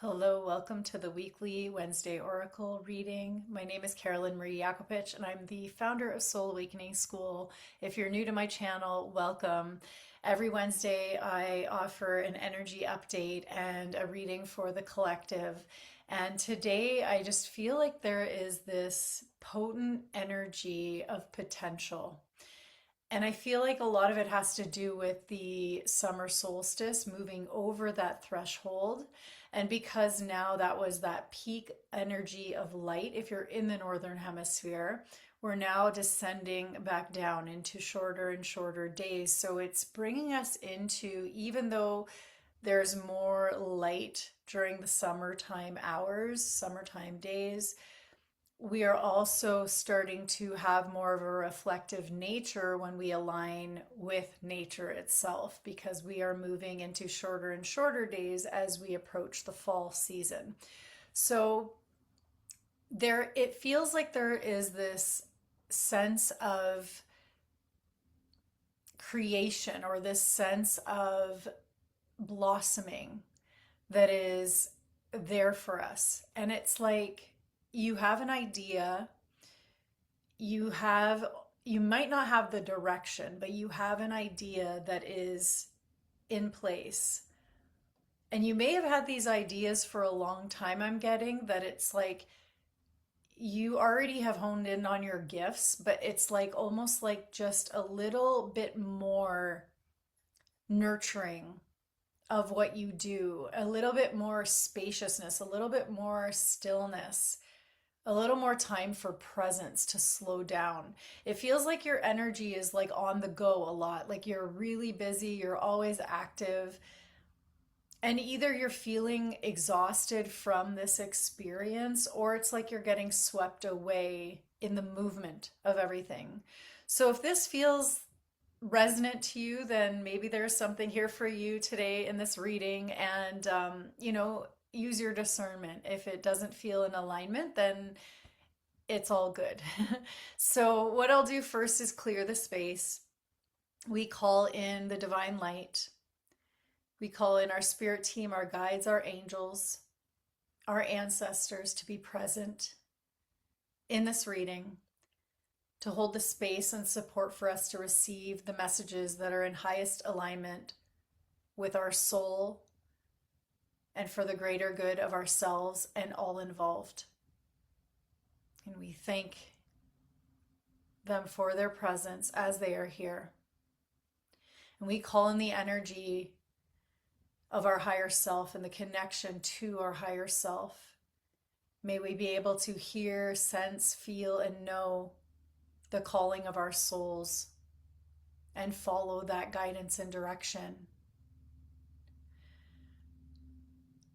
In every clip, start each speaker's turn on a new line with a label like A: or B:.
A: Hello, welcome to the weekly Wednesday Oracle reading. My name is Carolyn Marie Yakopich, and I'm the founder of Soul Awakening School. If you're new to my channel, welcome. Every Wednesday, I offer an energy update and a reading for the collective. And today, I just feel like there is this potent energy of potential. And I feel like a lot of it has to do with the summer solstice moving over that threshold. And because now that was that peak energy of light, if you're in the northern hemisphere, we're now descending back down into shorter and shorter days. So it's bringing us into, even though there's more light during the summertime hours, summertime days, we are also starting to have more of a reflective nature when we align with nature itself because we are moving into shorter and shorter days as we approach the fall season. So it feels like there is this sense of creation or this sense of blossoming that is there for us. And it's like you have an idea, you have you might not have the direction, but you have an idea that is in place. And you may have had these ideas for a long time. I'm getting that it's like you already have honed in on your gifts, but it's like almost like just a little bit more nurturing of what you do, a little bit more spaciousness, a little bit more stillness, a little more time for presence to slow down. It feels like your energy is like on the go a lot, like you're really busy, you're always active, and either you're feeling exhausted from this experience or it's like you're getting swept away in the movement of everything. So if this feels resonant to you, then maybe there's something here for you today in this reading. And, use your discernment. If it doesn't feel in alignment, then it's all good. So, what I'll do first is clear the space. We call in the divine light. We call in our spirit team, our guides, our angels, our ancestors to be present in this reading, to hold the space and support for us to receive the messages that are in highest alignment with our soul and for the greater good of ourselves and all involved. And we thank them for their presence as they are here. And we call in the energy of our higher self and the connection to our higher self. May we be able to hear, sense, feel, and know the calling of our souls and follow that guidance and direction.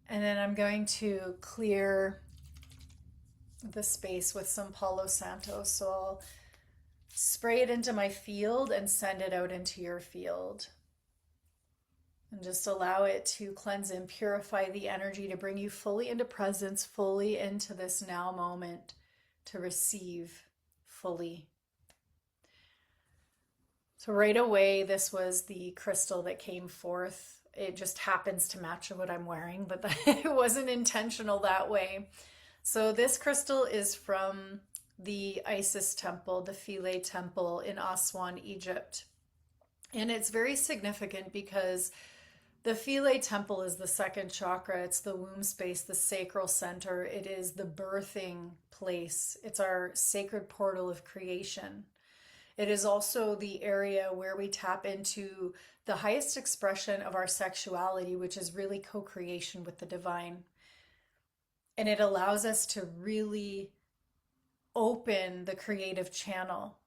A: And then I'm going to clear the space with some Palo Santo. So I'll spray it into my field and send it out into your field. And just allow it to cleanse and purify the energy to bring you fully into presence, fully into this now moment to receive fully. So right away, this was the crystal that came forth. It just happens to match what I'm wearing, but it wasn't intentional that way. So this crystal is from the Isis temple, the Philae temple in Aswan, Egypt. And it's very significant because the Philae temple is the second chakra. It's the womb space, the sacral center. It is the birthing place. It's our sacred portal of creation. It is also the area where we tap into the highest expression of our sexuality, which is really co-creation with the divine. And it allows us to really open the creative channel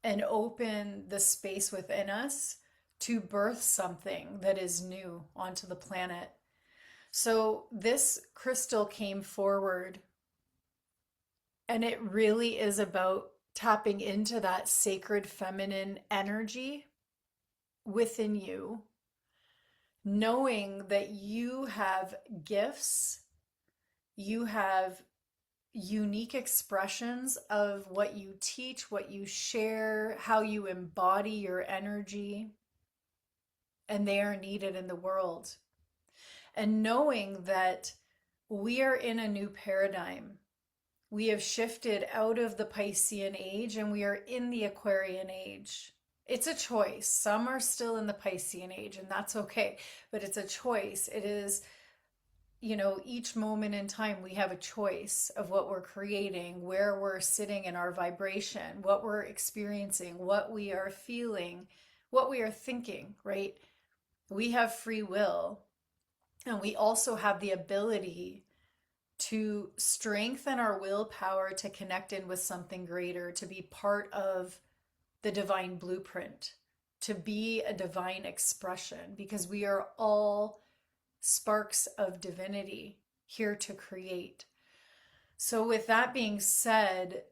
A: and open the space within us to birth something that is new onto the planet. So this crystal came forward, and it really is about tapping into that sacred feminine energy within you, knowing that you have gifts, you have unique expressions of what you teach, what you share, how you embody your energy, and they are needed in the world. And knowing that we are in a new paradigm. We have shifted out of the Piscean age and we are in the Aquarian age. It's a choice. Some are still in the Piscean age, and that's okay, but it's a choice. It is, each moment in time, we have a choice of what we're creating, where we're sitting in our vibration, what we're experiencing, what we are feeling, what we are thinking, right? We have free will, and we also have the ability to strengthen our willpower to connect in with something greater, to be part of the divine blueprint, to be a divine expression, because we are all sparks of divinity here to create. So, with that being said,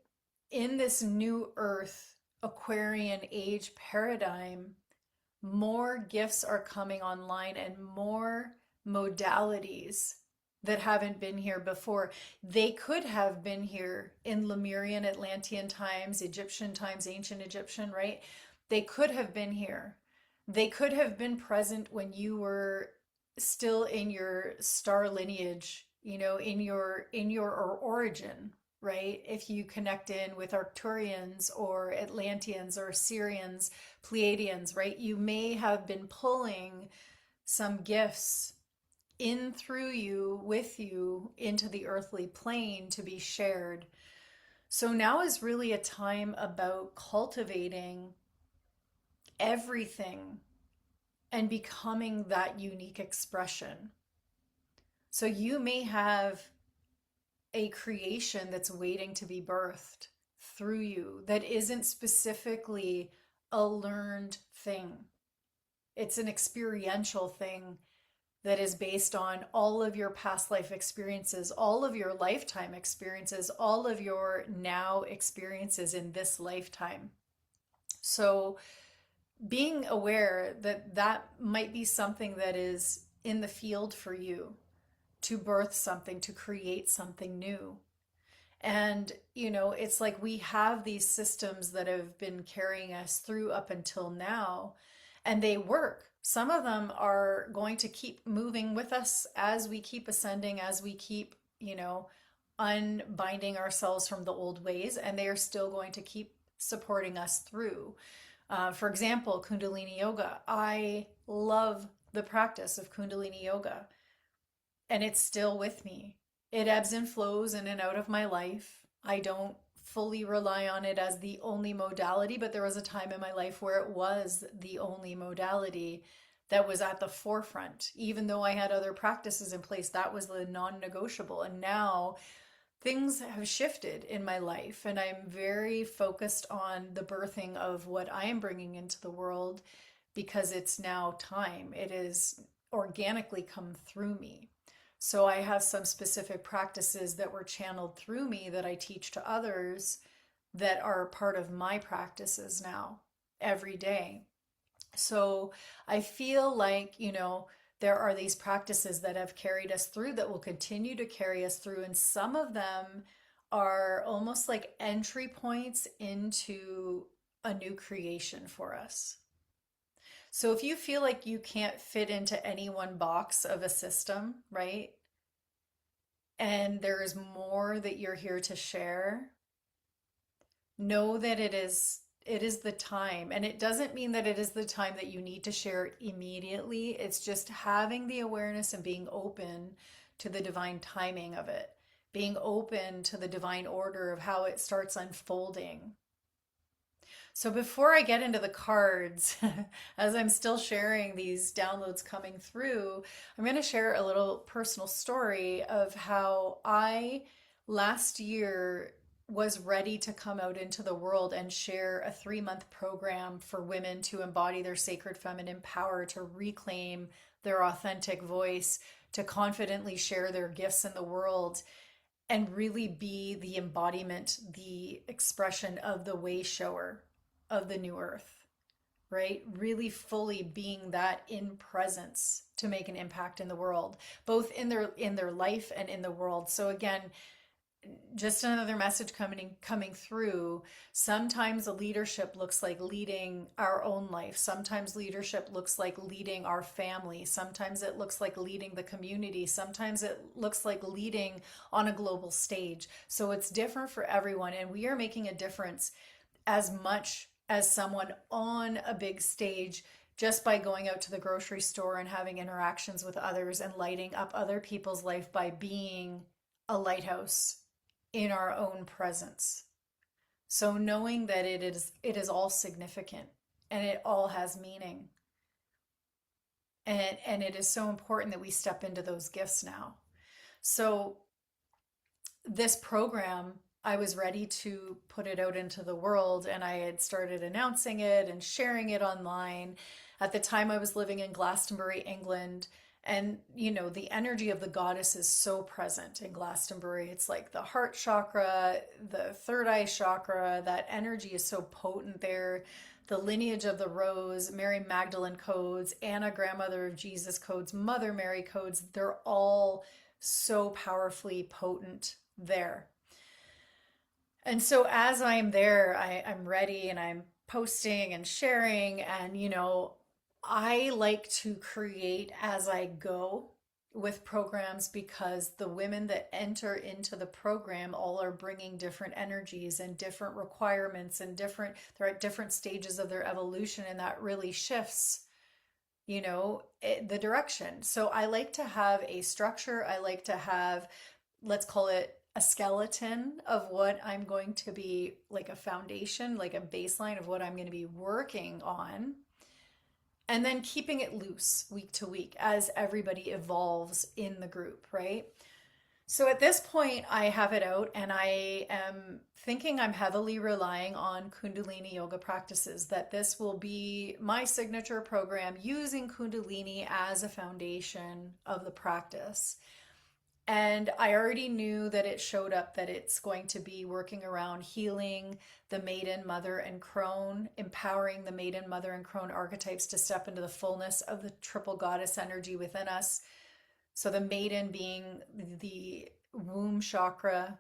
A: in this new earth Aquarian age paradigm, more gifts are coming online and more modalities that haven't been here before. They could have been here in Lemurian, Atlantean times, Egyptian times, ancient Egyptian, right? They could have been here. They could have been present when you were still in your star lineage, in your origin, right? If you connect in with Arcturians or Atlanteans or Syrians, Pleiadians, right? You may have been pulling some gifts in through you, with you, into the earthly plane to be shared. So now is really a time about cultivating everything and becoming that unique expression. So you may have a creation that's waiting to be birthed through you that isn't specifically a learned thing. It's an experiential thing that is based on all of your past life experiences, all of your lifetime experiences, all of your now experiences in this lifetime. So being aware that that might be something that is in the field for you, to birth something, to create something new. And, it's like we have these systems that have been carrying us through up until now, and they work. Some of them are going to keep moving with us as we keep ascending, as we keep, unbinding ourselves from the old ways, and they are still going to keep supporting us through. For example, Kundalini Yoga. I love the practice of Kundalini Yoga, and it's still with me. It ebbs and flows in and out of my life. I don't fully rely on it as the only modality, but there was a time in my life where it was the only modality that was at the forefront. Even though I had other practices in place, that was the non negotiable. And now things have shifted in my life, and I'm very focused on the birthing of what I am bringing into the world because it's now time. It is organically come through me. So I have some specific practices that were channeled through me that I teach to others that are part of my practices now every day. So I feel like, there are these practices that have carried us through that will continue to carry us through. And some of them are almost like entry points into a new creation for us. So if you feel like you can't fit into any one box of a system, right? And there is more that you're here to share, know that it is the time. And it doesn't mean that it is the time that you need to share it immediately. It's just having the awareness and being open to the divine timing of it, being open to the divine order of how it starts unfolding. So before I get into the cards, as I'm still sharing these downloads coming through, I'm going to share a little personal story of how I last year was ready to come out into the world and share a 3-month program for women to embody their sacred feminine power, to reclaim their authentic voice, to confidently share their gifts in the world, and really be the embodiment, the expression of the way shower of the new earth, right? Really fully being that in presence to make an impact in the world, both in their life and in the world. So again, just another message coming through. Sometimes a leadership looks like leading our own life. Sometimes leadership looks like leading our family. Sometimes it looks like leading the community. Sometimes it looks like leading on a global stage. So it's different for everyone, and we are making a difference as much as someone on a big stage, just by going out to the grocery store and having interactions with others and lighting up other people's life by being a lighthouse in our own presence. So knowing that it is all significant and it all has meaning. And it is so important that we step into those gifts now. So this program, I was ready to put it out into the world, and I had started announcing it and sharing it online. At the time, I was living in Glastonbury, England. And, the energy of the goddess is so present in Glastonbury. It's like the heart chakra, the third eye chakra, that energy is so potent there. The lineage of the rose, Mary Magdalene codes, Anna, grandmother of Jesus codes, Mother Mary codes, they're all so powerfully potent there. And so as I'm there, I'm ready and I'm posting and sharing. And, I like to create as I go with programs, because the women that enter into the program all are bringing different energies and different requirements and they're at different stages of their evolution. And that really shifts the direction. So I like to have a structure. I like to have, let's call it a skeleton of what I'm going to be, like a foundation, like a baseline of what I'm going to be working on. And then keeping it loose week to week as everybody evolves in the group, right? So at this point, I have it out, and I am thinking I'm heavily relying on Kundalini yoga practices, that this will be my signature program using Kundalini as a foundation of the practice. And I already knew that it showed up, that it's going to be working around healing the maiden, mother, and crone, empowering the maiden, mother, and crone archetypes to step into the fullness of the triple goddess energy within us. So the maiden being the womb chakra,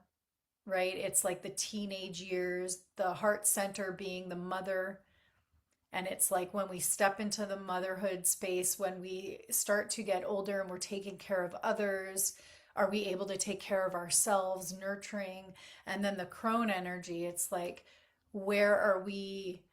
A: right? It's like the teenage years, the heart center being the mother. And it's like when we step into the motherhood space, when we start to get older and we're taking care of others, are we able to take care of ourselves, nurturing? And then the crone energy, it's like, where are we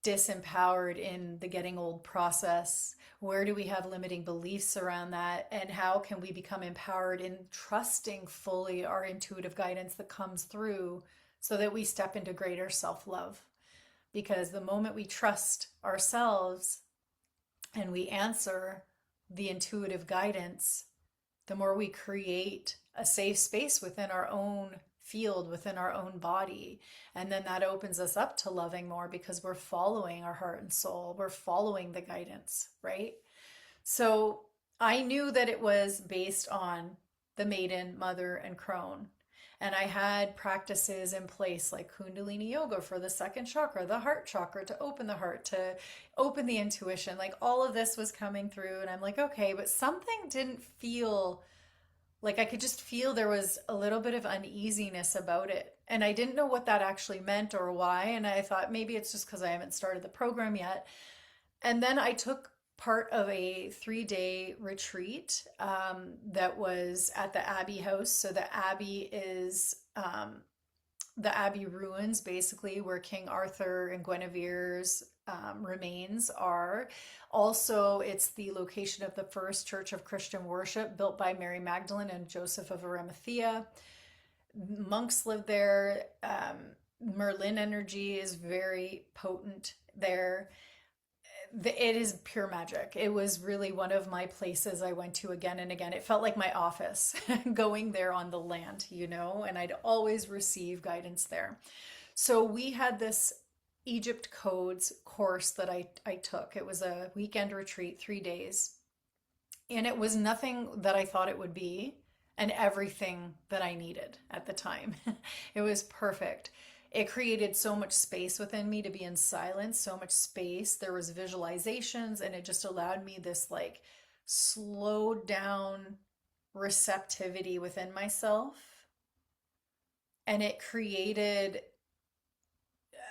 A: disempowered in the getting old process? Where do we have limiting beliefs around that? And how can we become empowered in trusting fully our intuitive guidance that comes through, so that we step into greater self love? Because the moment we trust ourselves and we answer the intuitive guidance, the more we create a safe space within our own field, within our own body. And then that opens us up to loving more, because we're following our heart and soul. We're following the guidance, right? So I knew that it was based on the maiden, mother, and crone. And I had practices in place like Kundalini yoga for the second chakra, the heart chakra, to open the heart, to open the intuition. Like all of this was coming through, and I'm like, okay, but something didn't feel like, I could just feel there was a little bit of uneasiness about it. And I didn't know what that actually meant or why. And I thought maybe it's just because I haven't started the program yet. And then I took part of a 3-day retreat that was at the Abbey House. So the Abbey is the Abbey ruins, basically, where King Arthur and Guinevere's remains are. Also, it's the location of the first church of Christian worship built by Mary Magdalene and Joseph of Arimathea. Monks live there. Merlin energy is very potent there. It is pure magic. It was really one of my places I went to again and again. It felt like my office going there on the land, and I'd always receive guidance there. So we had this Egypt codes course that I took. It was a weekend retreat, 3 days, and it was nothing that I thought it would be, and everything that I needed at the time. It was perfect. It created so much space within me to be in silence, so much space. There was visualizations, and it just allowed me this like slowed down receptivity within myself And it created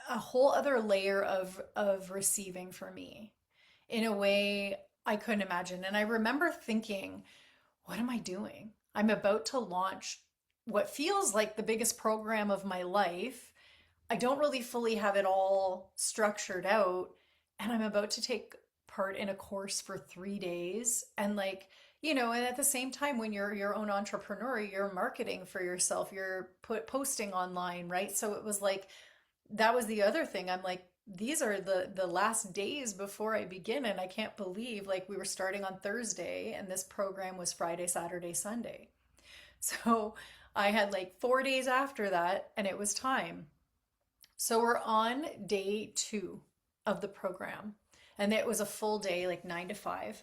A: a whole other layer of receiving for me in a way I couldn't imagine. And I remember thinking, what am I doing? I'm about to launch what feels like the biggest program of my life. I don't really fully have it all structured out, and I'm about to take part in a course for 3 days. And like, and at the same time, when you're your own entrepreneur, you're marketing for yourself, you're posting online, right? So it was like that was the other thing. I'm like, these are the last days before I begin, and I can't believe like we were starting on Thursday and this program was Friday, Saturday, Sunday. So I had like 4 days after that, and it was time. So we're on day 2 of the program, and it was a full day, like 9 to 5.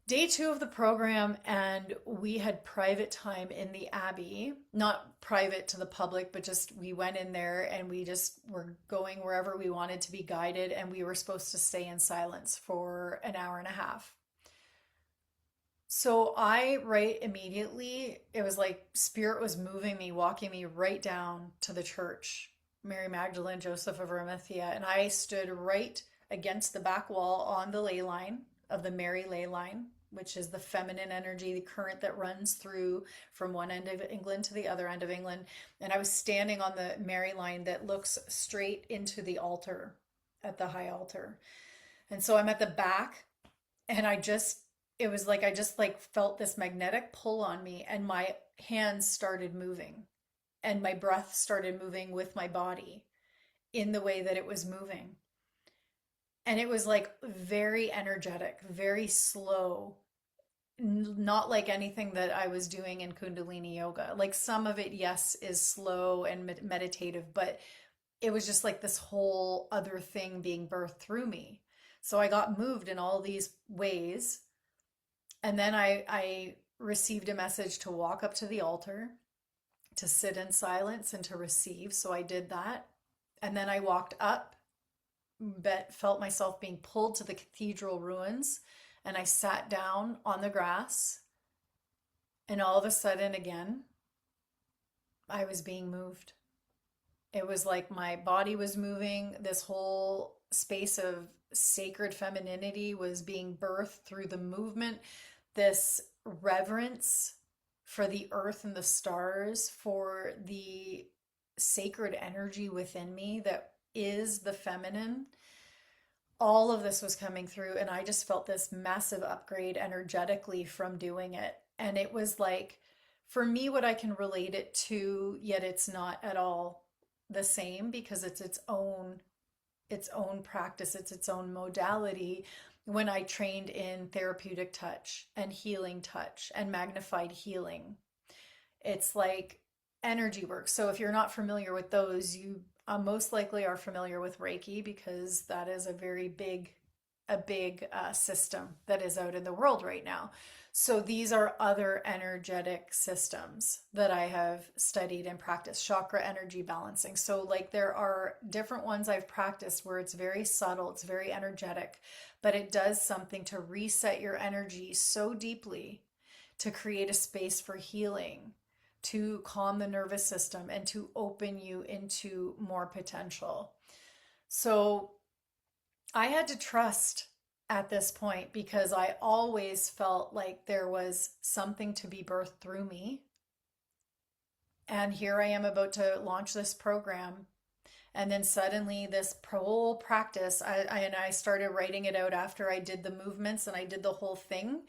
A: Day 2 of the program, and we had private time in the Abbey, not private to the public, but just we went in there and we just were going wherever we wanted to be guided, and we were supposed to stay in silence for an hour and a half. So I, right immediately, it was like Spirit was moving me, walking me right down to the church, Mary Magdalene, Joseph of Arimathea, and I stood right against the back wall on the ley line of the Mary ley line, which is the feminine energy, the current that runs through from one end of England to the other end of England. And I was standing on the Mary line that looks straight into the altar at the high altar. And so I'm at the back, and it was like I just like felt this magnetic pull on me, and my hands started moving and my breath started moving with my body in the way that it was moving. And it was like very energetic, very slow, not like anything that I was doing in Kundalini yoga. Like some of it, yes, is slow and meditative, but it was just like this whole other thing being birthed through me. So I got moved in all these ways. And then I received a message to walk up to the altar, to sit in silence and to receive. So I did that. And then I walked up, but felt myself being pulled to the cathedral ruins. And I sat down on the grass. And all of a sudden, again, I was being moved. It was like my body was moving. This whole space of sacred femininity was being birthed through the movement. This reverence for the earth and the stars, for the sacred energy within me that is the feminine. All of this was coming through, and I just felt this massive upgrade energetically from doing it. And it was like, for me, what I can relate it to, yet it's not at all the same because it's its own practice, it's its own modality. When I trained in therapeutic touch and healing touch and magnified healing, it's like energy work. So if you're not familiar with those, you most likely are familiar with Reiki because that is a big system that is out in the world right now. So these are other energetic systems that I have studied and practiced, chakra energy balancing. So like there are different ones I've practiced where it's very subtle, it's very energetic, but it does something to reset your energy so deeply to create a space for healing, to calm the nervous system, and to open you into more potential. So I had to trust at this point because I always felt like there was something to be birthed through me. And here I am about to launch this program. And then suddenly, this whole practice, I started writing it out after I did the movements and I did the whole thing.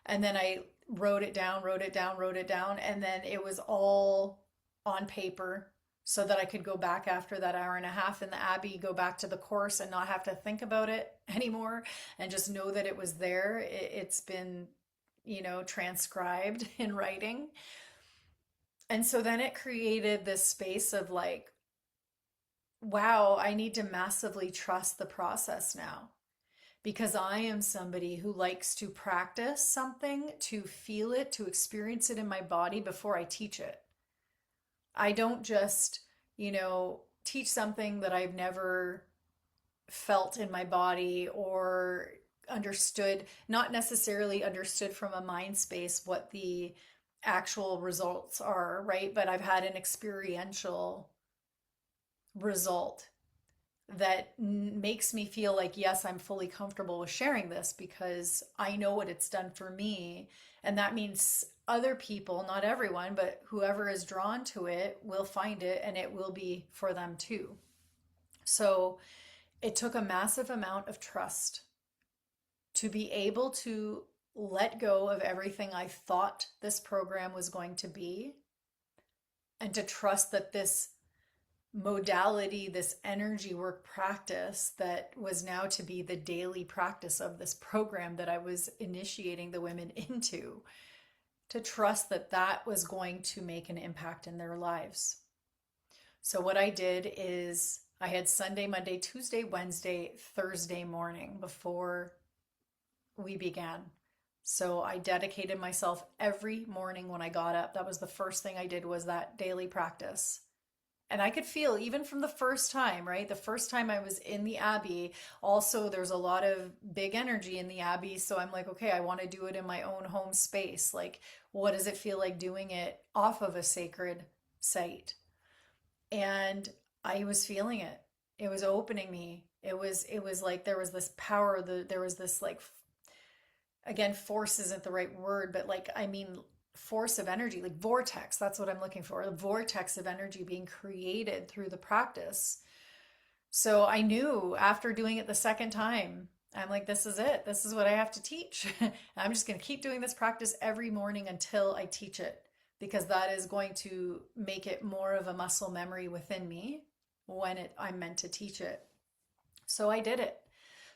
A: And then I wrote it down, wrote it down, wrote it down. And then it was all on paper so that I could go back after that hour and a half in the Abbey, go back to the course and not have to think about it anymore and just know that it was there. It's been, transcribed in writing. And so then it created this space of like, wow, I need to massively trust the process now because I am somebody who likes to practice something, to feel it, to experience it in my body before I teach it. I don't just, teach something that I've never felt in my body or understood, not necessarily understood from a mind space what the actual results are, right? But I've had an experiential result that makes me feel like, yes, I'm fully comfortable with sharing this because I know what it's done for me. And that means other people, not everyone, but whoever is drawn to it will find it and it will be for them too. So it took a massive amount of trust to be able to let go of everything I thought this program was going to be and to trust that this modality, this energy work practice that was now to be the daily practice of this program that I was initiating the women into, to trust that that was going to make an impact in their lives. So, what I did is I had Sunday, Monday, Tuesday, Wednesday, Thursday morning before we began. So I dedicated myself every morning when I got up. That was the first thing I did, was that daily practice. And I could feel even from the first time, right? The first time I was in the Abbey, also there's a lot of big energy in the Abbey. So I'm like, okay, I want to do it in my own home space. Like, what does it feel like doing it off of a sacred site? And I was feeling it. It was opening me. It was like there was this power, there was this like, again, force isn't the right word, but like, I mean, force of energy, like vortex, that's what I'm looking for, the vortex of energy being created through the practice. So I knew after doing it the second time, I'm like, this is it. This is what I have to teach. I'm just going to keep doing this practice every morning until I teach it, because that is going to make it more of a muscle memory within me when I'm meant to teach it. So I did it.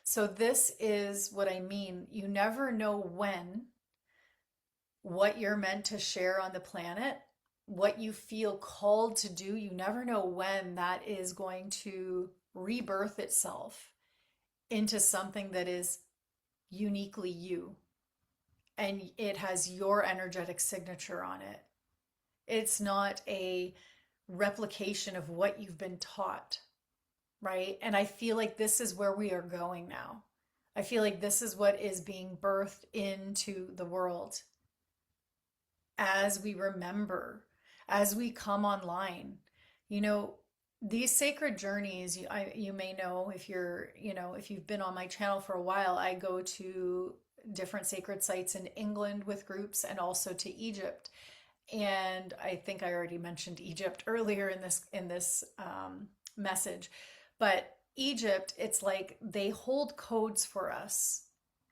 A: So this is what I mean. You never know when what you're meant to share on the planet, what you feel called to do, you never know when that is going to rebirth itself into something that is uniquely you. And it has your energetic signature on it. It's not a replication of what you've been taught, right? And I feel like this is where we are going now. I feel like this is what is being birthed into the world as we remember, as we come online. You know, these sacred journeys, you may know, if you're, if you've been on my channel for a while, I go to different sacred sites in England with groups and also to Egypt. And I think I already mentioned Egypt earlier in this message. But Egypt, it's like they hold codes for us.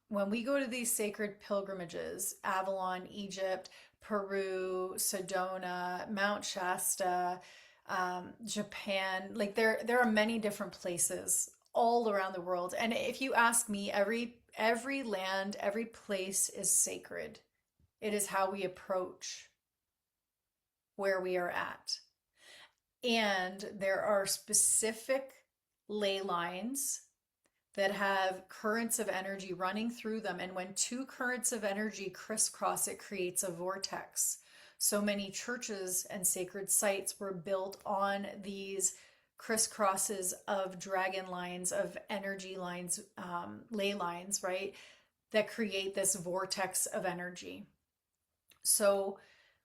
A: When we go to these sacred pilgrimages, Avalon, Egypt, Peru, Sedona, Mount Shasta, Japan, like there are many different places all around the world. And if you ask me, every land, every place is sacred. It is how we approach where we are at. And there are specific ley lines that have currents of energy running through them. And when two currents of energy crisscross, it creates a vortex. So many churches and sacred sites were built on these crisscrosses of dragon lines, of energy lines, ley lines, right? That create this vortex of energy. So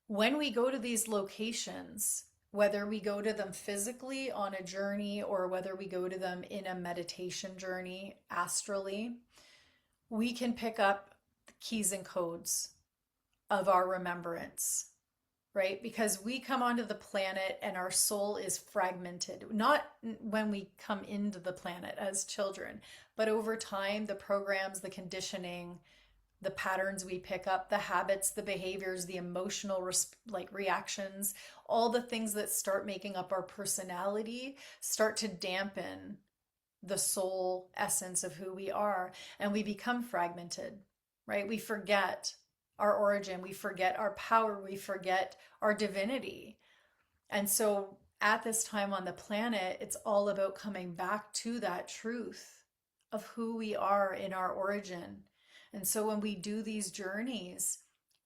A: when we go to these locations, whether we go to them physically on a journey or whether we go to them in a meditation journey astrally, we can pick up the keys and codes of our remembrance, right? Because we come onto the planet and our soul is fragmented, not when we come into the planet as children, but over time, the programs, the conditioning, the patterns we pick up, the habits, the behaviors, the emotional reactions, all the things that start making up our personality start to dampen the soul essence of who we are, and we become fragmented, right? We forget our origin, we forget our power, we forget our divinity. And so at this time on the planet, it's all about coming back to that truth of who we are in our origin. And so when we do these journeys,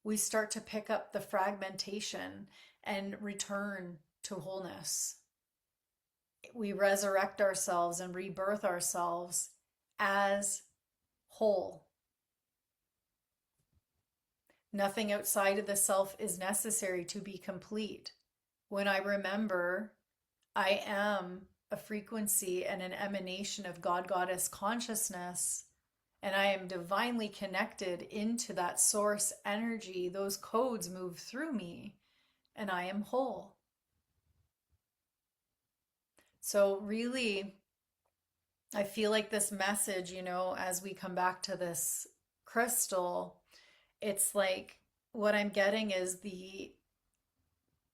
A: we start to pick up the fragmentation and return to wholeness. We resurrect ourselves and rebirth ourselves as whole. Nothing outside of the self is necessary to be complete. When I remember I am a frequency and an emanation of God Goddess consciousness, and I am divinely connected into that source energy, those codes move through me, and I am whole. So, really, I feel like this message, as we come back to this crystal, it's like what I'm getting is the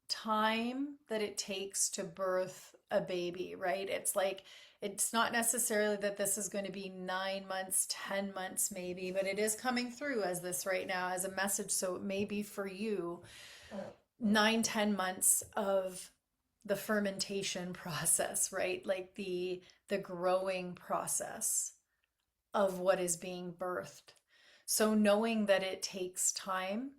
A: time that it takes to birth a baby, right? It's like, it's not necessarily that this is going to be 9 months, 10 months, maybe, but it is coming through as this right now as a message. So it may be for you 9, 10 months of the fermentation process, right? Like the growing process of what is being birthed. So knowing that it takes time,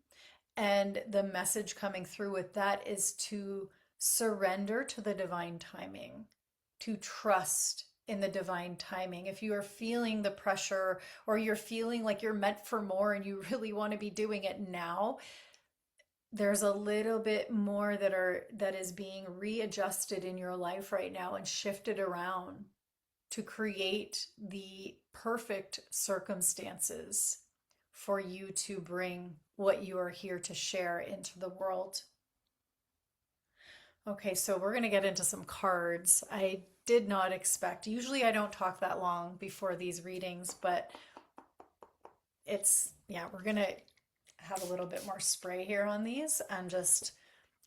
A: and the message coming through with that is to surrender to the divine timing, to trust in the divine timing. If you are feeling the pressure or you're feeling like you're meant for more and you really want to be doing it now, there's a little bit more that is being readjusted in your life right now and shifted around to create the perfect circumstances for you to bring what you are here to share into the world. Okay, so we're going to get into some cards. I did not expect, usually I don't talk that long before these readings, but we're going to have a little bit more spray here on these and just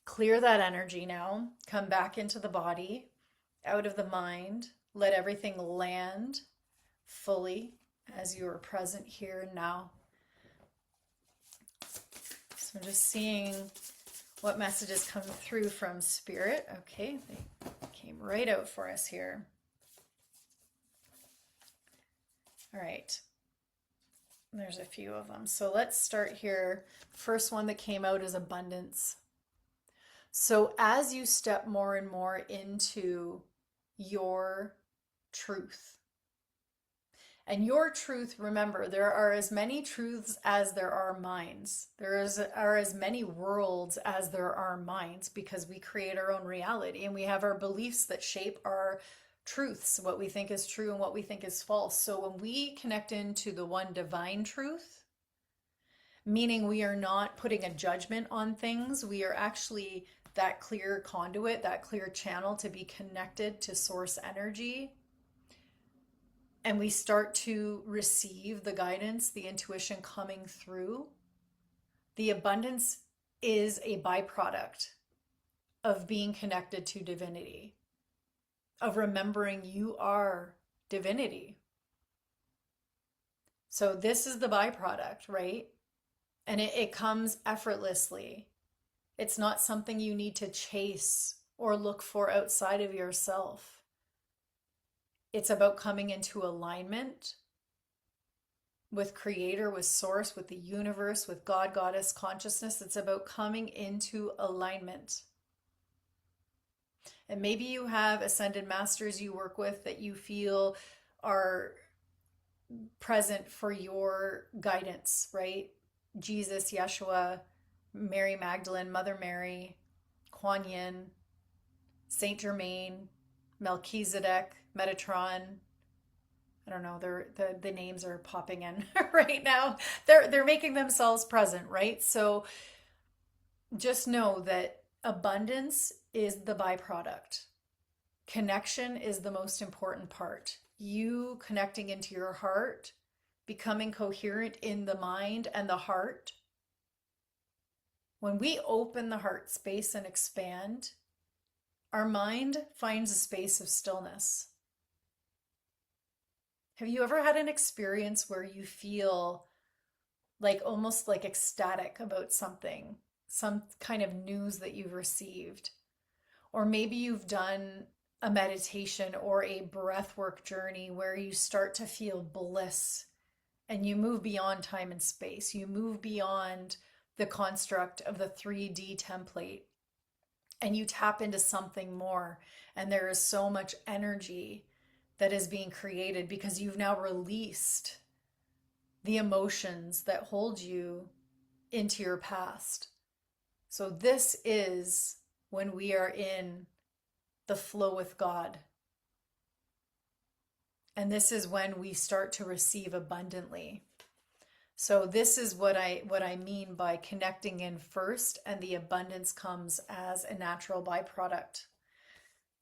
A: clear that energy now. Come back into the body, out of the mind. Let everything land fully as you are present here and now. So just seeing what messages come through from Spirit. Okay, they came right out for us here. All right. There's a few of them. So let's start here. First one that came out is abundance. So as you step more and more into your truth, and your truth, remember, there are as many truths as there are minds. Are as many worlds as there are minds, because we create our own reality and we have our beliefs that shape our truths, what we think is true and what we think is false. So when we connect into the one divine truth, meaning we are not putting a judgment on things, we are actually that clear conduit, that clear channel to be connected to source energy. And we start to receive the guidance, the intuition coming through. The abundance is a byproduct of being connected to divinity, of remembering you are divinity. So this is the byproduct, right? And it comes effortlessly. It's not something you need to chase or look for outside of yourself. It's about coming into alignment with Creator, with Source, with the universe, with God, Goddess consciousness. It's about coming into alignment. And maybe you have ascended masters you work with that you feel are present for your guidance, right? Jesus, Yeshua, Mary Magdalene, Mother Mary, Kuan Yin, Saint Germain, Melchizedek, Metatron. I don't know, the names are popping in right now. They're making themselves present, right? So just know that abundance is the byproduct. Connection is the most important part. You connecting into your heart, becoming coherent in the mind and the heart. When we open the heart space and expand, our mind finds a space of stillness. Have you ever had an experience where you feel like almost like ecstatic about something, some kind of news that you've received? Or maybe you've done a meditation or a breathwork journey where you start to feel bliss and you move beyond time and space. You move beyond the construct of the 3D template and you tap into something more. And there is so much energy that is being created because you've now released the emotions that hold you into your past. So this is when we are in the flow with God. And this is when we start to receive abundantly. So this is what I mean by connecting in first, and the abundance comes as a natural byproduct.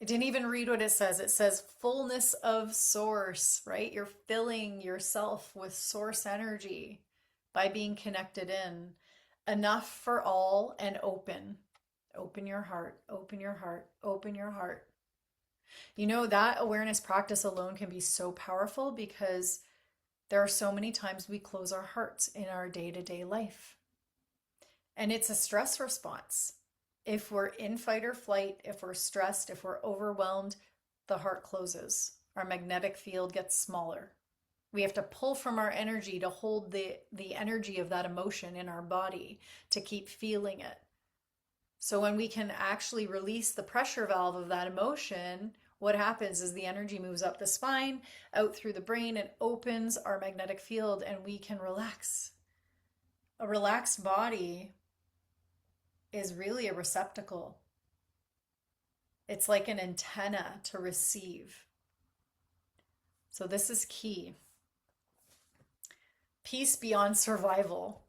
A: I didn't even read what it says. It says fullness of source, right? You're filling yourself with source energy by being connected in. Enough for all and open. Open your heart, open your heart, open your heart. You know, that awareness practice alone can be so powerful because there are so many times we close our hearts in our day-to-day life. And it's a stress response. If we're in fight or flight, if we're stressed, if we're overwhelmed, the heart closes. Our magnetic field gets smaller. We have to pull from our energy to hold the energy of that emotion in our body to keep feeling it. So when we can actually release the pressure valve of that emotion, what happens is the energy moves up the spine, out through the brain, and opens our magnetic field, and we can relax. A relaxed body is really a receptacle. It's like an antenna to receive. So this is key. Peace beyond survival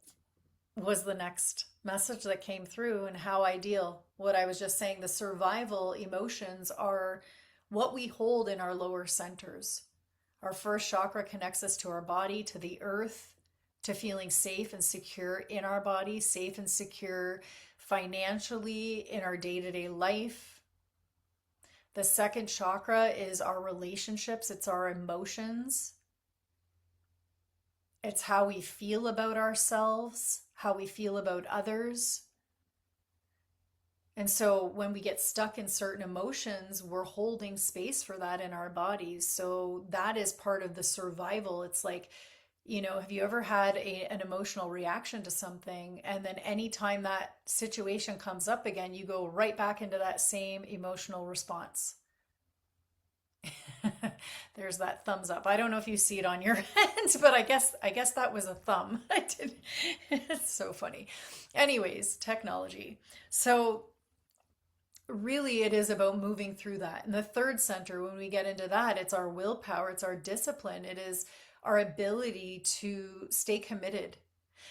A: was the next message that came through, and how ideal. What I was just saying, the survival emotions are what we hold in our lower centers. Our first chakra connects us to our body, to the earth, to feeling safe and secure in our body, safe and secure financially in our day-to-day life. The second chakra is our relationships, it's our emotions. It's how we feel about ourselves, how we feel about others. And so when we get stuck in certain emotions, we're holding space for that in our bodies. So that is part of the survival. It's like, have you ever had an emotional reaction to something, and then anytime that situation comes up again, you go right back into that same emotional response? There's that thumbs up. I don't know if you see it on your end, but I guess that was a thumb. I did. It's so funny. Anyways, technology. So really it is about moving through that. And the third center, when we get into that, it's our willpower, it's our discipline, it is our ability to stay committed.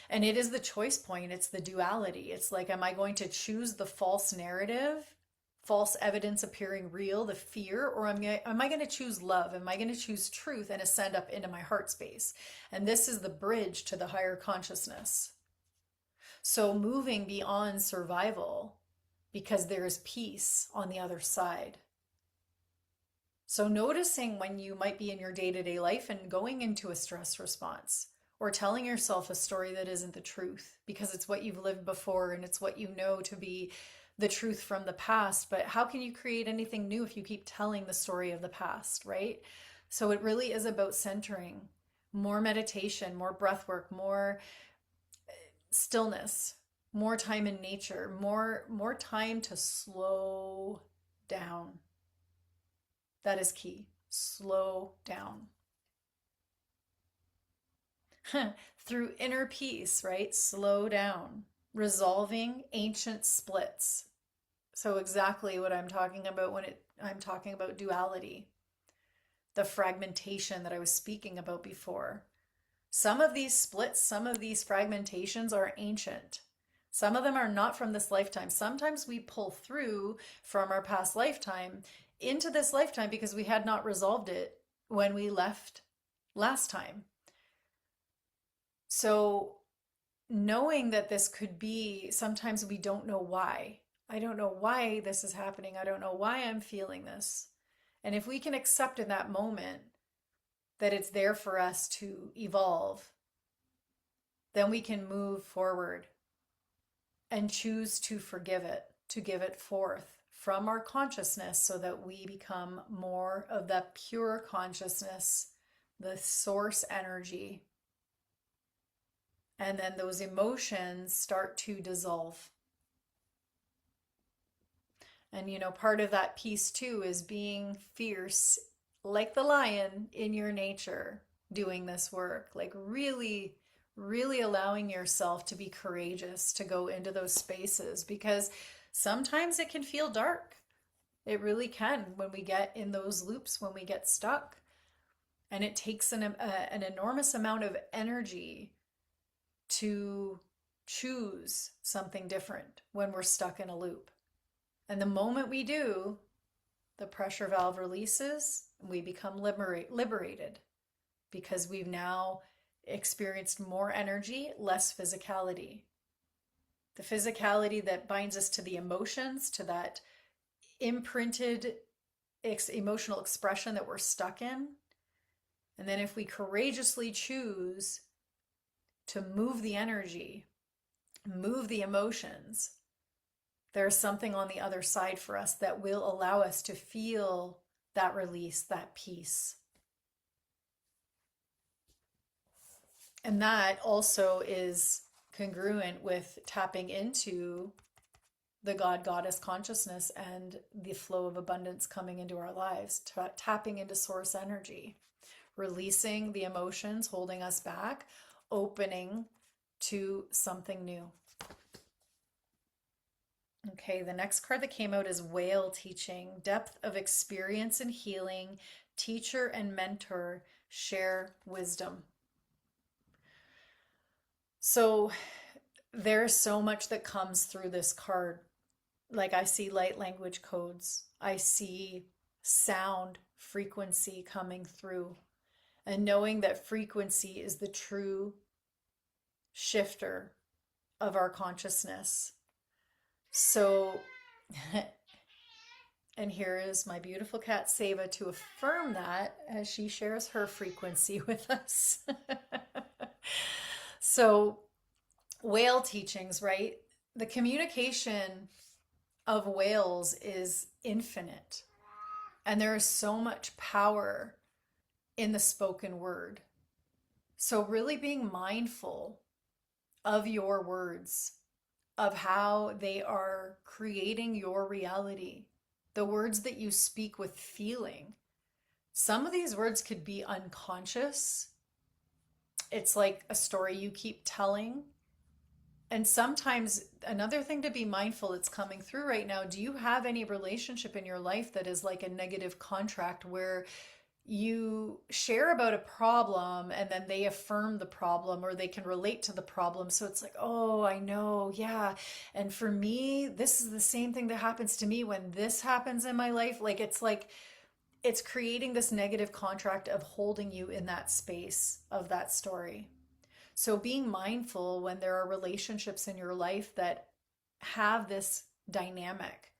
A: And it is the choice point, it's the duality. It's like, am I going to choose the false narrative, false evidence appearing real, the fear, or am I going to choose love? Am I going to choose truth and ascend up into my heart space? And this is the bridge to the higher consciousness. So moving beyond survival, because there is peace on the other side. So noticing when you might be in your day-to-day life and going into a stress response, or telling yourself a story that isn't the truth because it's what you've lived before and it's what you know to be the truth from the past. But how can you create anything new if you keep telling the story of the past, right? So it really is about centering, more meditation, more breath work, more stillness, more time in nature, more time to slow down. That is key. Slow down. Through inner peace, right? Slow down. Resolving ancient splits. So exactly what I'm talking about when I'm talking about duality. The fragmentation that I was speaking about before. Some of these splits, some of these fragmentations are ancient. Some of them are not from this lifetime. Sometimes we pull through from our past lifetime into this lifetime because we had not resolved it when we left last time. So knowing that this could be, sometimes we don't know why. I don't know why this is happening. I don't know why I'm feeling this. And if we can accept in that moment that it's there for us to evolve, then we can move forward and choose to forgive it, to give it forth from our consciousness so that we become more of that pure consciousness, the source energy. And then those emotions start to dissolve. And part of that piece too is being fierce, like the lion in your nature, doing this work, like really, really allowing yourself to be courageous to go into those spaces, because sometimes it can feel dark. It really can when we get in those loops, when we get stuck. And it takes an enormous amount of energy to choose something different when we're stuck in a loop. And the moment we do, the pressure valve releases and we become liberated, because we've now experienced more energy, less physicality. The physicality that binds us to the emotions, to that imprinted emotional expression that we're stuck in. And then if we courageously choose to move the energy, move the emotions, there's something on the other side for us that will allow us to feel that release, that peace. And that also is congruent with tapping into the God Goddess consciousness and the flow of abundance coming into our lives, tapping into source energy, releasing the emotions holding us back, opening to something new. Okay, the next card that came out is Whale Teaching, depth of experience and healing, teacher and mentor share wisdom. So there's so much that comes through this card. Like, I see light language codes, I see sound frequency coming through, and knowing that frequency is the true shifter of our consciousness. So, and here is my beautiful cat Seva to affirm that as she shares her frequency with us. So, whale teachings, right? The communication of whales is infinite, and there is so much power in the spoken word. So, really being mindful of your words, of how they are creating your reality, the words that you speak with feeling. Some of these words could be unconscious. It's like a story you keep telling. And sometimes another thing to be mindful, it's coming through right now. Do you have any relationship in your life that is like a negative contract, where you share about a problem and then they affirm the problem, or they can relate to the problem? So it's like, oh, I know, yeah. And for me, this is the same thing that happens to me when this happens in my life. Like it's creating this negative contract of holding you in that space of that story. So being mindful when there are relationships in your life that have this dynamic,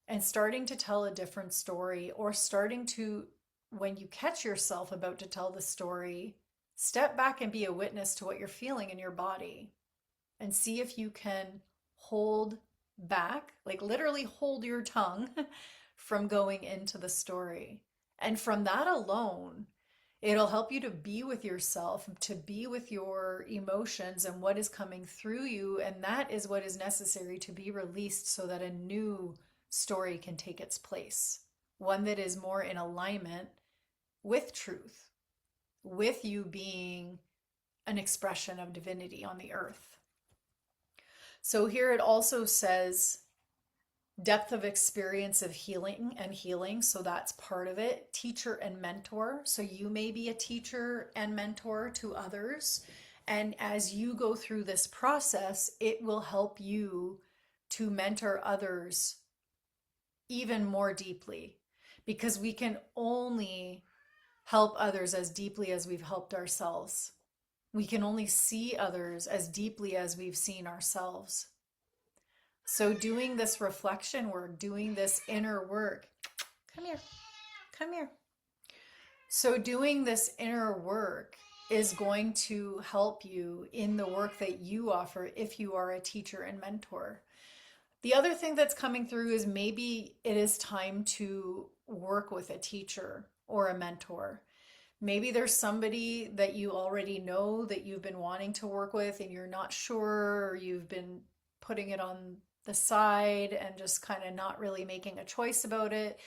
A: and starting to tell a different story, or starting to, when you catch yourself about to tell the story, step back and be a witness to what you're feeling in your body, and see if you can hold back, like literally hold your tongue from going into the story. And from that alone, it'll help you to be with yourself, to be with your emotions and what is coming through you. And that is what is necessary to be released so that a new story can take its place. One that is more in alignment with truth, with you being an expression of divinity on the earth. So here it also says depth of experience of healing and healing. So that's part of it. Teacher and mentor. So you may be a teacher and mentor to others. And as you go through this process, it will help you to mentor others even more deeply, because we can only help others as deeply as we've helped ourselves. We can only see others as deeply as we've seen ourselves. So doing this reflection work, doing this inner work, come here, come here. So doing this inner work is going to help you in the work that you offer if you are a teacher and mentor. The other thing that's coming through is maybe it is time to work with a teacher or a mentor. Maybe there's somebody that you already know that you've been wanting to work with and you're not sure, or you've been putting it on the side and just kind of not really making a choice about it.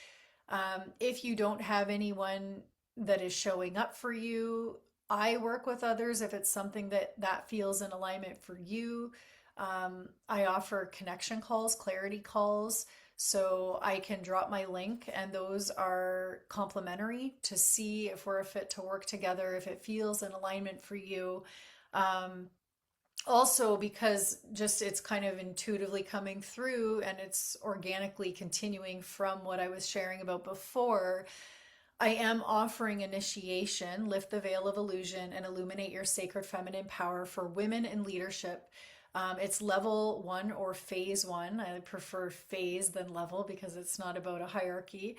A: If you don't have anyone that is showing up for you, I work with others if it's something that feels in alignment for you. I offer connection calls, clarity calls, so I can drop my link, and those are complimentary to see if we're a fit to work together, if it feels in alignment for you. Um, Also, because just it's kind of intuitively coming through and it's organically continuing from what I was sharing about before, I am offering initiation, lift the veil of illusion, and illuminate your sacred feminine power for women in leadership. It's level one or phase one. I prefer phase than level because it's not about a hierarchy.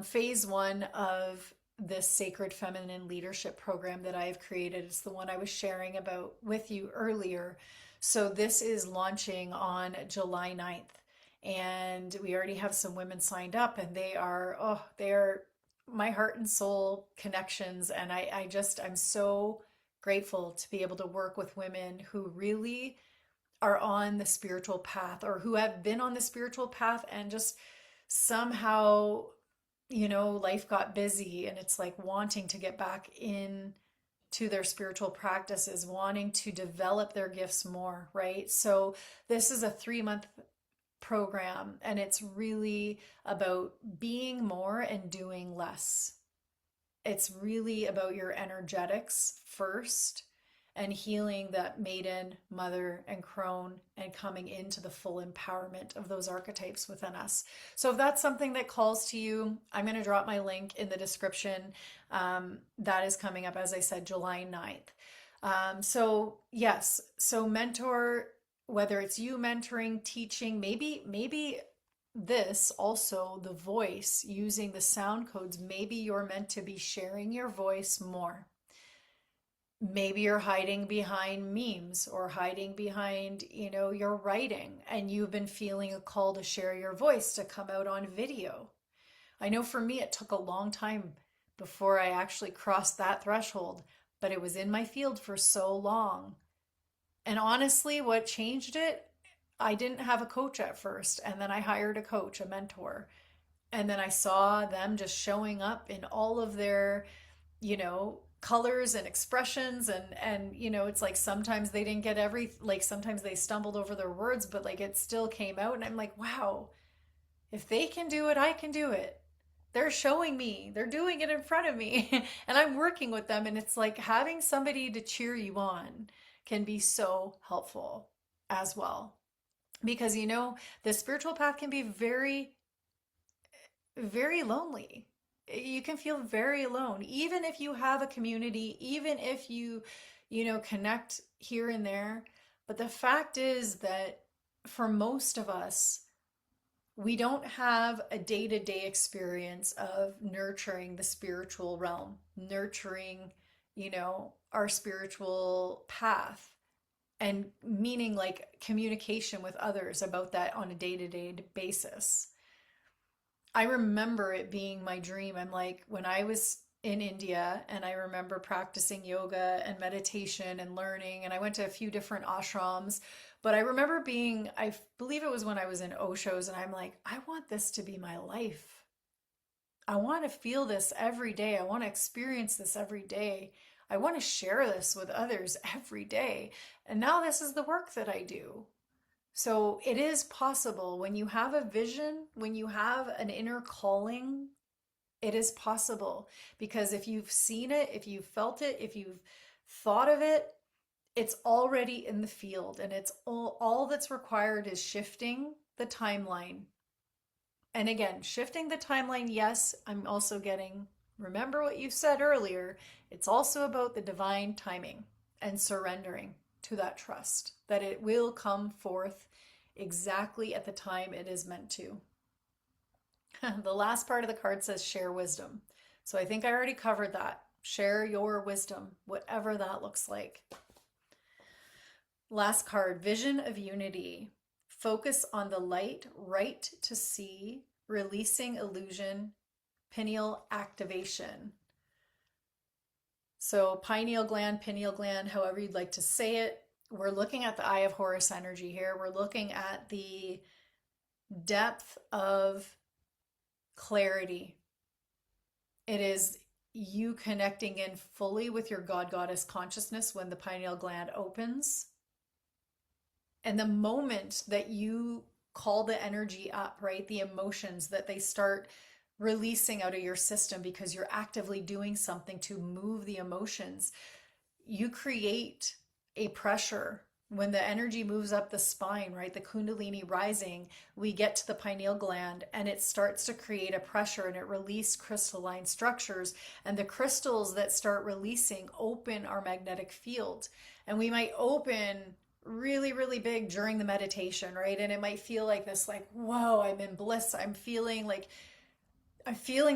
A: Phase one of this sacred feminine leadership program that I've created. It's the one I was sharing about with you earlier. So this is launching on July 9th. And we already have some women signed up, and they're my heart and soul connections. And I'm so grateful to be able to work with women who really are on the spiritual path, or who have been on the spiritual path and just somehow, life got busy, and it's like wanting to get back in to their spiritual practices, wanting to develop their gifts more, right? So this is a 3-month program, and it's really about being more and doing less. It's really about your energetics first, and healing that maiden, mother, and crone, and coming into the full empowerment of those archetypes within us. So if that's something that calls to you, I'm going to drop my link in the description. That is coming up, as I said, July 9th. So yes, so mentor, whether it's you mentoring, teaching, maybe this also the voice, using the sound codes, maybe you're meant to be sharing your voice more. Maybe you're hiding behind memes or hiding behind, your writing, and you've been feeling a call to share your voice, to come out on video. I know for me, it took a long time before I actually crossed that threshold, but it was in my field for so long. And honestly, what changed it, I didn't have a coach at first, and then I hired a coach, a mentor. And then I saw them just showing up in all of their, colors and expressions, and it's like sometimes they didn't get like sometimes they stumbled over their words, but like it still came out, and I'm like, wow, if they can do it, I can do it. They're showing me, they're doing it in front of me, and I'm working with them, and it's like having somebody to cheer you on can be so helpful as well. Because the spiritual path can be very, very lonely. You can feel very alone, even if you have a community, even if connect here and there. But the fact is that for most of us, we don't have a day-to-day experience of nurturing the spiritual realm, nurturing, our spiritual path, and meaning like communication with others about that on a day-to-day basis. I remember it being my dream. I'm like, when I was in India, and I remember practicing yoga and meditation and learning, and I went to a few different ashrams, but I remember I believe it was when I was in Osho's, and I'm like, I want this to be my life. I want to feel this every day. I want to experience this every day. I want to share this with others every day. And now this is the work that I do. So it is possible when you have a vision, when you have an inner calling, it is possible. Because if you've seen it, if you've felt it, if you've thought of it, it's already in the field, and it's all that's required is shifting the timeline. And again, shifting the timeline, yes, I'm also getting, remember what you said earlier, it's also about the divine timing and surrendering to that trust that it will come forth exactly at the time it is meant to. The last part of the card says share wisdom. So I think I already covered that. Share your wisdom, whatever that looks like. Last card, vision of unity. Focus on the light, right to see, releasing illusion, pineal activation. So pineal gland, however you'd like to say it. We're looking at the Eye of Horus energy here. We're looking at the depth of clarity. It is you connecting in fully with your God Goddess consciousness when the pineal gland opens. And the moment that you call the energy up, right? The emotions that they start releasing out of your system because you're actively doing something to move the emotions, you create a pressure. When the energy moves up the spine, right, the Kundalini rising, we get to the pineal gland and it starts to create a pressure and it releases crystalline structures. And the crystals that start releasing open our magnetic field. And we might open really, really big during the meditation, right? And it might feel like this, like, whoa, I'm in bliss. I'm feeling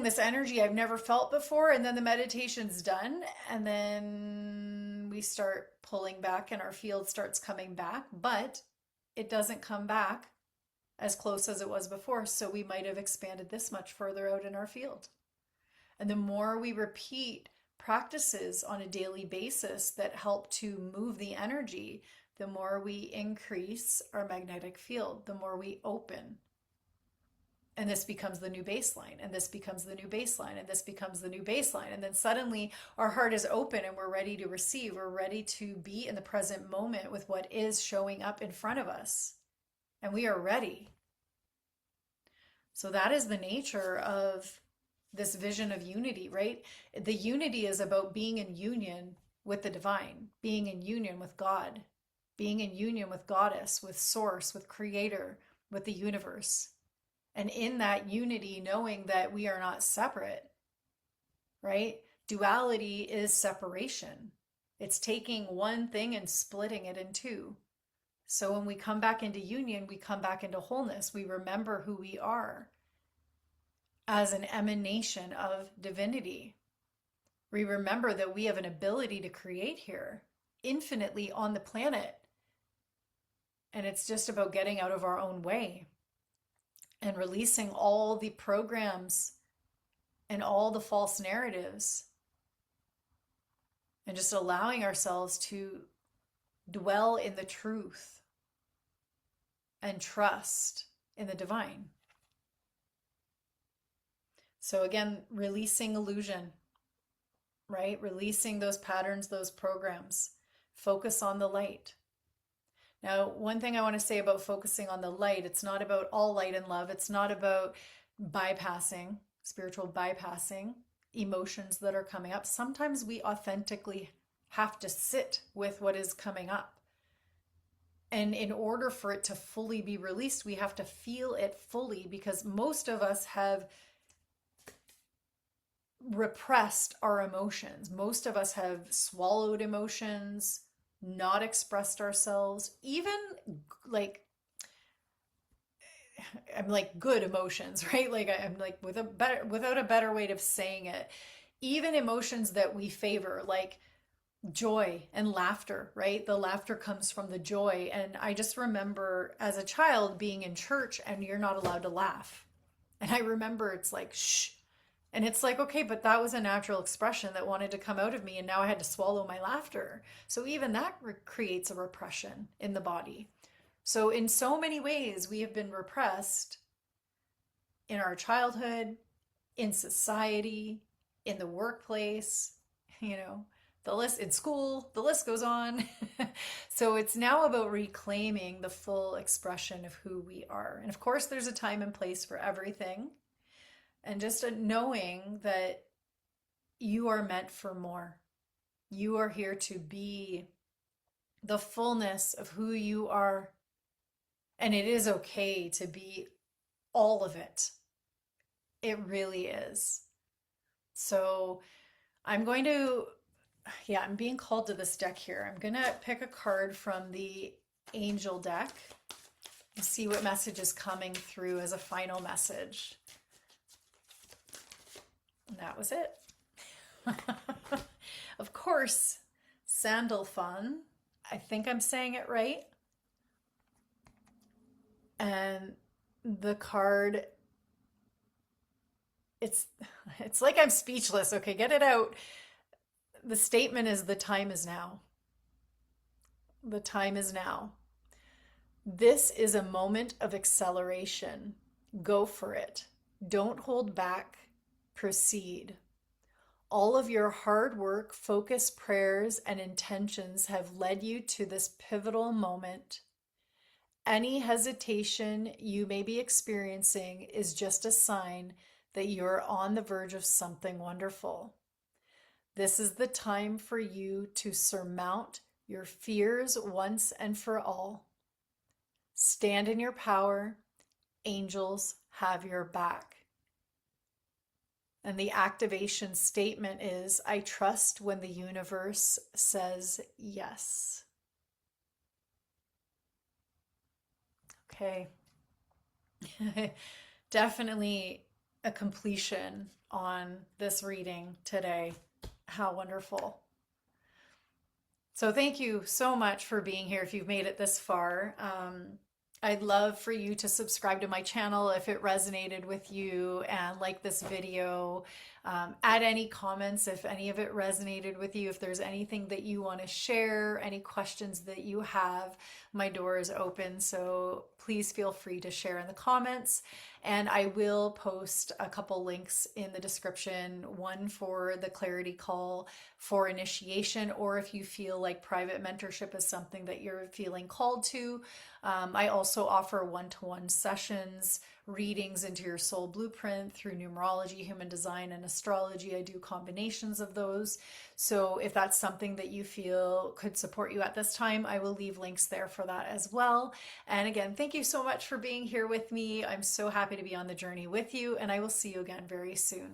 A: this energy I've never felt before. And then the meditation's done. And then we start pulling back and our field starts coming back, but it doesn't come back as close as it was before. So we might have expanded this much further out in our field. And the more we repeat practices on a daily basis that help to move the energy, the more we increase our magnetic field, the more we open. And this becomes the new baseline, and this becomes the new baseline, and this becomes the new baseline. And then suddenly our heart is open and we're ready to receive. We're ready to be in the present moment with what is showing up in front of us. And we are ready. So that is the nature of this vision of unity, right? The unity is about being in union with the divine, being in union with God, being in union with Goddess, with Source, with Creator, with the universe. And in that unity, knowing that we are not separate, right? Duality is separation. It's taking one thing and splitting it in two. So when we come back into union, we come back into wholeness. We remember who we are as an emanation of divinity. We remember that we have an ability to create here infinitely on the planet. And it's just about getting out of our own way and releasing all the programs and all the false narratives and just allowing ourselves to dwell in the truth and trust in the divine. So again, releasing illusion, right? Releasing those patterns, those programs. Focus on the light. Now, one thing I want to say about focusing on the light, it's not about all light and love. It's not about spiritual bypassing emotions that are coming up. Sometimes we authentically have to sit with what is coming up. And in order for it to fully be released, we have to feel it fully, because most of us have repressed our emotions. Most of us have swallowed emotions, not expressed ourselves, even like, I'm like good emotions, right? Like I'm like without a better way of saying it, even emotions that we favor, like joy and laughter, right? The laughter comes from the joy. And I just remember as a child being in church and you're not allowed to laugh. And I remember it's like, shh. And it's like, okay, but that was a natural expression that wanted to come out of me. And now I had to swallow my laughter. So even that creates a repression in the body. So in so many ways, we have been repressed in our childhood, in society, in the workplace, the list in school, the list goes on. So it's now about reclaiming the full expression of who we are. And of course, there's a time and place for everything. And just knowing that you are meant for more. You are here to be the fullness of who you are. And it is okay to be all of it. It really is. So I'm being called to this deck here. I'm going to pick a card from the angel deck and see what message is coming through as a final message. And that was it. Of course, Sandalphon. I think I'm saying it right. And the card, it's like I'm speechless. Okay, get it out. The statement is, the time is now. The time is now. This is a moment of acceleration. Go for it. Don't hold back. Proceed. All of your hard work, focus, prayers, and intentions have led you to this pivotal moment. Any hesitation you may be experiencing is just a sign that you're on the verge of something wonderful. This is the time for you to surmount your fears once and for all. Stand in your power. Angels have your back. And the activation statement is, I trust when the universe says yes. Okay. Definitely a completion on this reading today. How wonderful. So thank you so much for being here if you've made it this far. I'd love for you to subscribe to my channel if it resonated with you and like this video. Add any comments if any of it resonated with you. If there's anything that you want to share, any questions that you have, my door is open. So please feel free to share in the comments. And I will post a couple links in the description, one for the clarity call for initiation, or if you feel like private mentorship is something that you're feeling called to. I also offer one-to-one sessions, readings into your soul blueprint through numerology, human design, and astrology. I do combinations of those. So if that's something that you feel could support you at this time, I will leave links there for that as well. And again, thank you so much for being here with me. I'm so happy to be on the journey with you, and I will see you again very soon.